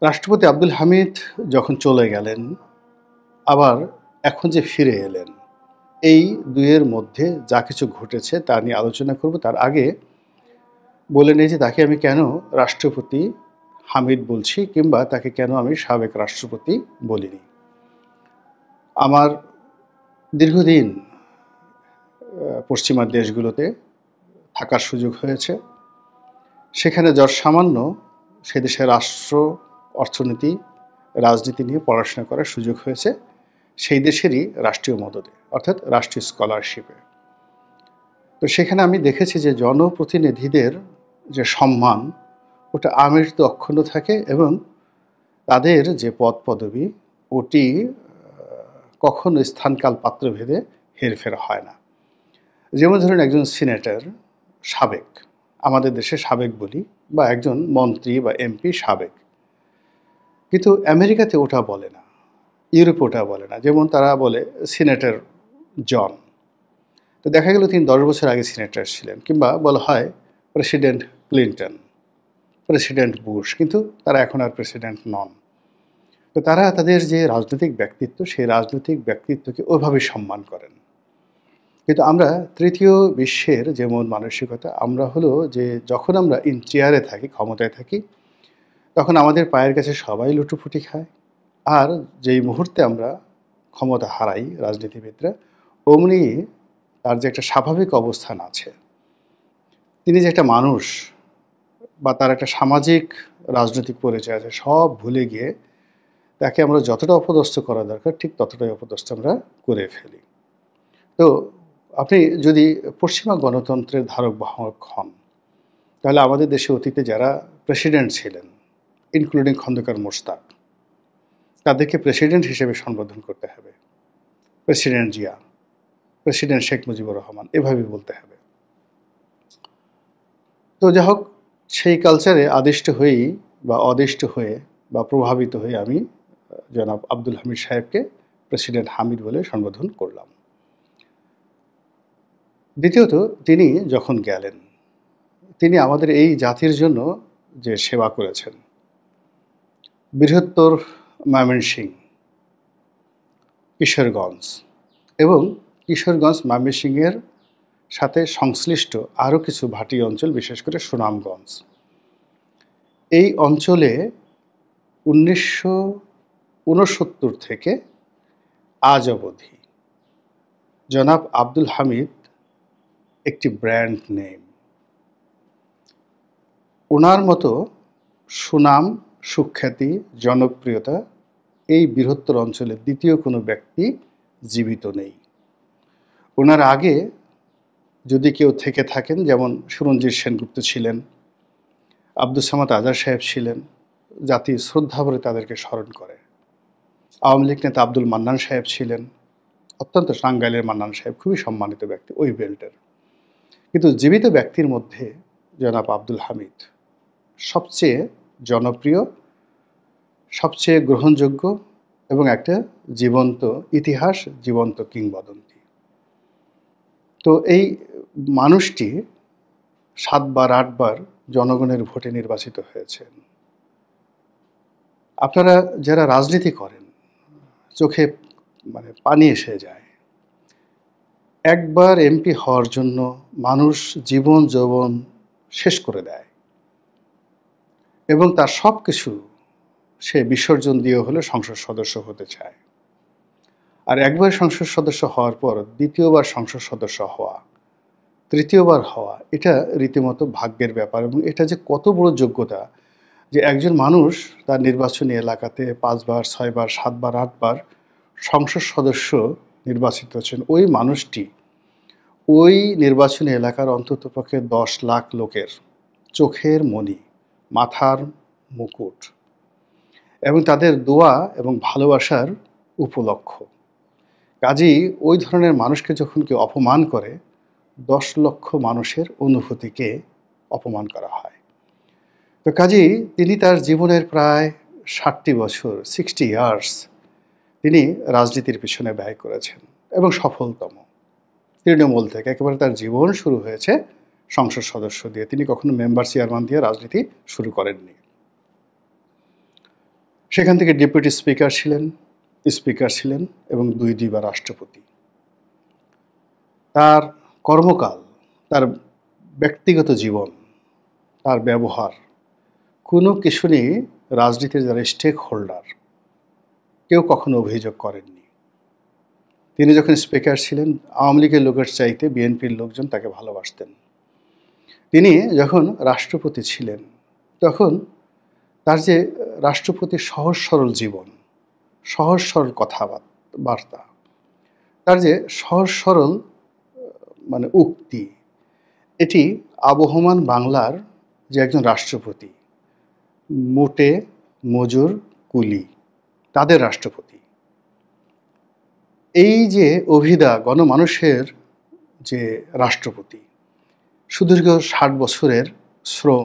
রাষ্ট্রপতি আব্দুল হামিদ যখন চলে গেলেন, আবার এখন যে ফিরে এলেন, এই দুইয়ের মধ্যে যা কিছু ঘটেছে তা নিয়ে আলোচনা করব। তার আগে বলে নেই যে তাকে আমি কেন রাষ্ট্রপতি হামিদ বলছি, কিংবা তাকে কেন আমি সাবেক রাষ্ট্রপতি বলিনি। আমার দীর্ঘদিন পশ্চিমা দেশগুলোতে থাকার সুযোগ হয়েছে। সেখানে যৎসামান্য সে দেশের রাষ্ট্র, অর্থনীতি, রাজনীতি নিয়ে পড়াশোনা করার সুযোগ হয়েছে সেই দেশেরই রাষ্ট্রীয় মদদে, অর্থাৎ রাষ্ট্রীয় স্কলারশিপে। তো সেখানে আমি দেখেছি যে জনপ্রতিনিধিদের যে সম্মান, ওটা আমৃত্যু অক্ষুণ্ণ থাকে, এবং তাদের যে পদ পদবি, ওটি কখনো স্থানকাল পাত্রভেদে হেরফের হয় না। যেমন ধরুন, একজন সিনেটর সাবেক, আমাদের দেশে সাবেক বলি, বা একজন মন্ত্রী বা এমপি সাবেক, কিন্তু আমেরিকাতে ওটা বলে না, ইউরোপে ওটা বলে না। যেমন তারা বলে সিনেটর জন, তো দেখা গেল তিনি 10 বছর আগে সিনেটর ছিলেন, কিংবা বলা হয় প্রেসিডেন্ট ক্লিন্টন, প্রেসিডেন্ট বুশ, কিন্তু তারা এখন আর প্রেসিডেন্ট নন। তো তারা তাদের যে রাজনৈতিক ব্যক্তিত্ব, সেই রাজনৈতিক ব্যক্তিত্বকে ওইভাবে সম্মান করেন। কিন্তু আমরা তৃতীয় বিশ্বের যেমন মানসিকতা, আমরা হলো যে যখন আমরা ইন চেয়ারে থাকি, ক্ষমতায় থাকি, তখন আমাদের পায়ের কাছে সবাই লুটোপুটি খায়। আর যেই মুহূর্তে আমরা ক্ষমতা হারাই রাজনীতিবিদরা, অমনি তার যে একটা স্বাভাবিক অবস্থান আছে, তিনি যে একটা মানুষ বা তার একটা সামাজিক রাজনৈতিক পরিচয় আছে, সব ভুলে গিয়ে তাকে আমরা যতটা অপদস্থ করা দরকার ঠিক ততটাই অপদস্থ আমরা করে ফেলি। তো আপনি যদি পশ্চিমা গণতন্ত্রের ধারক বাহক হন, তাহলে আমাদের দেশে অতীতে যারা প্রেসিডেন্ট ছিলেন, ইনক্লুডিং খন্দকার মোশতাক, তাদেরকে প্রেসিডেন্ট হিসেবে সম্বোধন করতে হবে। প্রেসিডেন্ট জিয়া, প্রেসিডেন্ট শেখ মুজিবুর রহমান, এভাবেই বলতে হবে। তো যা হোক, সেই কালচারে আদিষ্ট হয়েই বা অদিষ্ট হয়ে বা প্রভাবিত হয়ে আমি জনাব আব্দুল হামিদ সাহেবকে প্রেসিডেন্ট হামিদ বলে সম্বোধন করলাম। দ্বিতীয়ত, তিনি যখন গেলেন, তিনি আমাদের এই জাতির জন্য যে সেবা করেছেন, বৃহত্তর ময়মনসিংহ, কিশোরগঞ্জ এবং কিশোরগঞ্জ ময়মনসিংহের সাথে সংশ্লিষ্ট আরও কিছু ভাটি অঞ্চল, বিশেষ করে সুনামগঞ্জ, এই অঞ্চলে 1969 থেকে আজ অবধি জনাব আব্দুল হামিদ একটি ব্র্যান্ড নেম। ওনার মতো সুনাম, সুখ্যাতি, জনপ্রিয়তা এই বৃহত্তর অঞ্চলের দ্বিতীয় কোনো ব্যক্তি জীবিত নেই। ওনার আগে যদি কেউ থেকে থাকেন, যেমন সুরঞ্জিত সেনগুপ্ত ছিলেন, আব্দুস সামাদ আজাদ সাহেব ছিলেন, জাতি শ্রদ্ধাভরে তাদেরকে স্মরণ করে। আওয়ামী লীগ নেতা আব্দুল মান্নান সাহেব ছিলেন, অত্যন্ত টাঙ্গাইলের মান্নান সাহেব, খুবই সম্মানিত ব্যক্তি ওই বেল্টের। কিন্তু জীবিত ব্যক্তির মধ্যে জনাব আব্দুল হামিদ সবচেয়ে জনপ্রিয়, সবচেয়ে গ্রহণযোগ্য, এবং একটা জীবন্ত ইতিহাস, জীবন্ত কিংবদন্তি। তো এই মানুষটি 7 বার 8 বার জনগণের ভোটে নির্বাচিত হয়েছেন। আপনারা যারা রাজনীতি করেন, চোখে পানি এসে যায়। একবার এমপি হওয়ার জন্য মানুষ জীবন যৌবন শেষ করে দেয়, এবং তার সব কিছু সে বিসর্জন দিয়ে হলে সংসদ সদস্য হতে চায়। আর একবার সংসদ সদস্য হওয়ার পর দ্বিতীয়বার সংসদ সদস্য হওয়া, তৃতীয়বার হওয়া, এটা রীতিমতো ভাগ্যের ব্যাপার। এবং এটা যে কত বড় যোগ্যতা, যে একজন মানুষ তার নির্বাচনী এলাকাতে 5 বার 6 বার 7 বার 8 বার সংসদ সদস্য নির্বাচিত হচ্ছেন, ওই মানুষটি ওই নির্বাচনী এলাকার অন্ততপক্ষে 10 লাখ লোকের চোখের মণি, মাথার মুকুট, এবং তাদের দোয়া এবং ভালোবাসার উপলক্ষ। কাজেই ওই ধরনের মানুষকে যখন কেউ অপমান করে, 10 লক্ষ মানুষের অনুভূতিকে অপমান করা হয়। তো কাজেই তিনি তার জীবনের প্রায় 60টি বছর, 60 ইয়ার্স, তিনি রাজনীতির পিছনে ব্যয় করেছেন, এবং সফলতম। তৃণমূল থেকে একেবারে তার জীবন শুরু হয়েছে সংসদ সদস্য দিয়ে, তিনি কখনো মেম্বার চেয়ারম্যান দিয়ে রাজনীতি শুরু করেননি। সেখান থেকে ডেপুটি স্পিকার ছিলেন এবং দুইবার রাষ্ট্রপতি। তার কর্মকাল, তার ব্যক্তিগত জীবন, তার ব্যবহার কোনো কিছু নিয়ে রাজনীতির যারা স্টেক হোল্ডার কেউ কখনো অভিযোগ করেননি। তিনি যখন স্পিকার ছিলেন, আওয়ামী লীগের লোকের চাইতে বিএনপির লোকজন তাকে ভালোবাসতেন। তিনি যখন রাষ্ট্রপতি ছিলেন, তখন তার যে রাষ্ট্রপতির সহজ সরল জীবন, সহজ সরল কথাবার্তা, তার যে সহজ সরল উক্তি, এটি আবহমান বাংলার যে একজন রাষ্ট্রপতি, মোটে মজুর কুলি, তাদের রাষ্ট্রপতি, এই যে অভিদা গণমানুষের যে রাষ্ট্রপতি, সুদীর্ঘ 60 বছরের শ্রম,